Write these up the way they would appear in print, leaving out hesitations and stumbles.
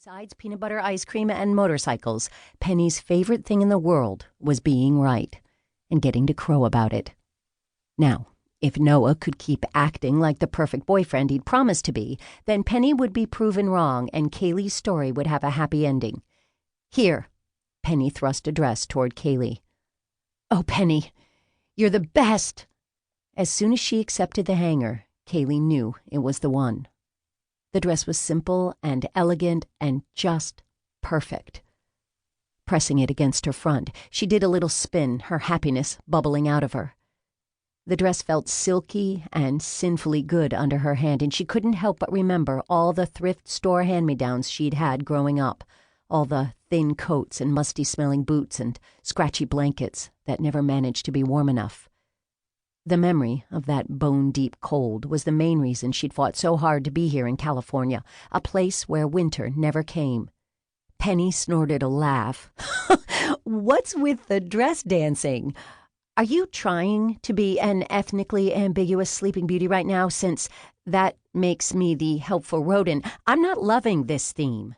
Besides peanut butter ice cream and motorcycles, Penny's favorite thing in the world was being right and getting to crow about it. Now, if Noah could keep acting like the perfect boyfriend he'd promised to be, then Penny would be proven wrong and Kaylee's story would have a happy ending. Here, Penny thrust a dress toward Kaylee. "Oh, Penny, you're the best!" As soon as she accepted the hanger, Kaylee knew it was the one. The dress was simple and elegant and just perfect. Pressing it against her front, she did a little spin, her happiness bubbling out of her. The dress felt silky and sinfully good under her hand, and she couldn't help but remember all the thrift store hand-me-downs she'd had growing up, all the thin coats and musty-smelling boots and scratchy blankets that never managed to be warm enough. The memory of that bone-deep cold was the main reason she'd fought so hard to be here in California, a place where winter never came. Penny snorted a laugh. "What's with the dress dancing? Are you trying to be an ethnically ambiguous Sleeping Beauty right now, since that makes me the helpful rodent? I'm not loving this theme."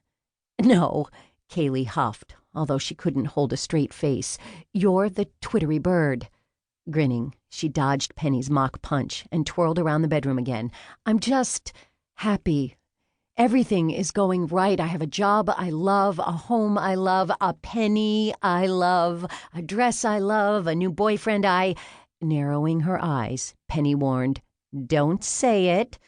"No," Kaylee huffed, although she couldn't hold a straight face. "You're the twittery bird." Grinning, she dodged Penny's mock punch and twirled around the bedroom again. "I'm just happy. Everything is going right. I have a job I love, a home I love, a Penny I love, a dress I love, a new boyfriend I—" Narrowing her eyes, Penny warned, "Don't say it."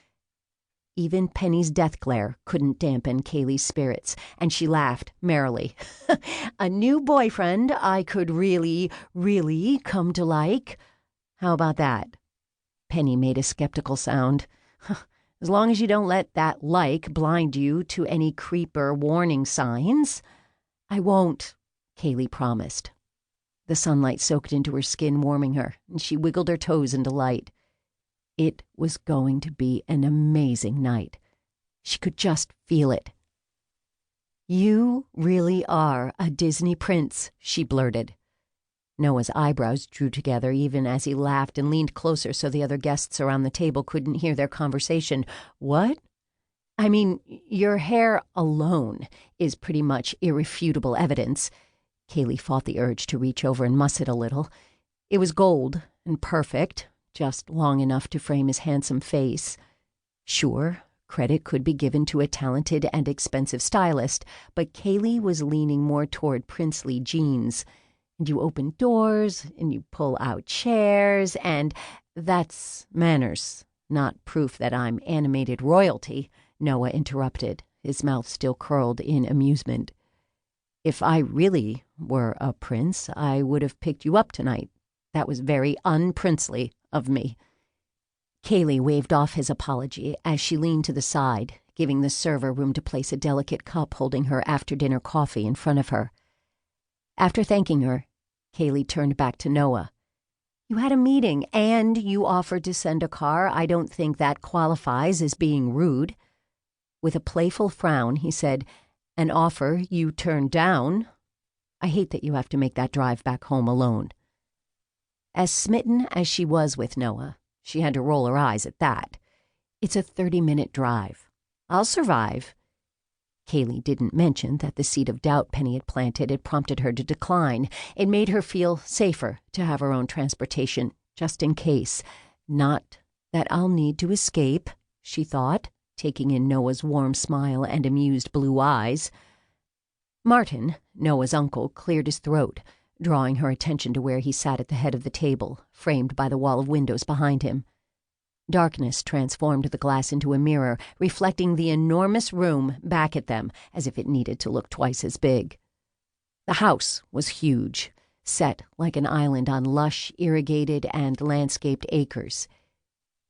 Even Penny's death glare couldn't dampen Kaylee's spirits, and she laughed merrily. "A new boyfriend I could really, really come to like? How about that?" Penny made a skeptical sound. "As long as you don't let that like blind you to any creeper warning signs." "I won't," Kaylee promised. The sunlight soaked into her skin, warming her, and she wiggled her toes in delight. It was going to be an amazing night. She could just feel it. "You really are a Disney prince," she blurted. Noah's eyebrows drew together even as he laughed and leaned closer so the other guests around the table couldn't hear their conversation. "What?" "I mean, your hair alone is pretty much irrefutable evidence." Kaylee fought the urge to reach over and muss it a little. It was gold and perfect, just long enough to frame his handsome face. Sure, credit could be given to a talented and expensive stylist, but Kaylee was leaning more toward princely genes. And you open doors, and you pull out chairs, and that's manners, not proof that I'm animated royalty, Noah interrupted, his mouth still curled in amusement. "If I really were a prince, I would have picked you up tonight. That was very unprincely of me." Kaylee waved off his apology as she leaned to the side, giving the server room to place a delicate cup holding her after-dinner coffee in front of her. After thanking her, Kaylee turned back to Noah. "You had a meeting, and you offered to send a car. I don't think that qualifies as being rude." With a playful frown, he said, "An offer you turned down? I hate that you have to make that drive back home alone." As smitten as she was with Noah, she had to roll her eyes at that. "It's a 30-minute drive. I'll survive." Kaylee didn't mention that the seed of doubt Penny had planted had prompted her to decline. It made her feel safer to have her own transportation, just in case. "Not that I'll need to escape," she thought, taking in Noah's warm smile and amused blue eyes. Martin, Noah's uncle, cleared his throat, drawing her attention to where he sat at the head of the table, framed by the wall of windows behind him. Darkness transformed the glass into a mirror, reflecting the enormous room back at them, as if it needed to look twice as big. The house was huge, set like an island on lush, irrigated, and landscaped acres.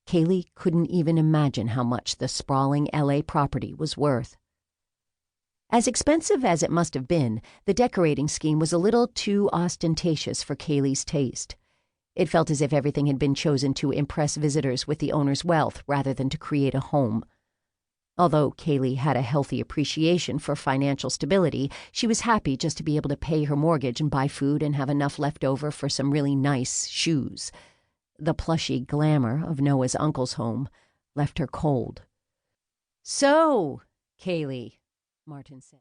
Kaylee couldn't even imagine how much the sprawling L.A. property was worth. As expensive as it must have been, the decorating scheme was a little too ostentatious for Kaylee's taste. It felt as if everything had been chosen to impress visitors with the owner's wealth rather than to create a home. Although Kaylee had a healthy appreciation for financial stability, she was happy just to be able to pay her mortgage and buy food and have enough left over for some really nice shoes. The plushy glamour of Noah's uncle's home left her cold. "So, Kaylee," Martin said.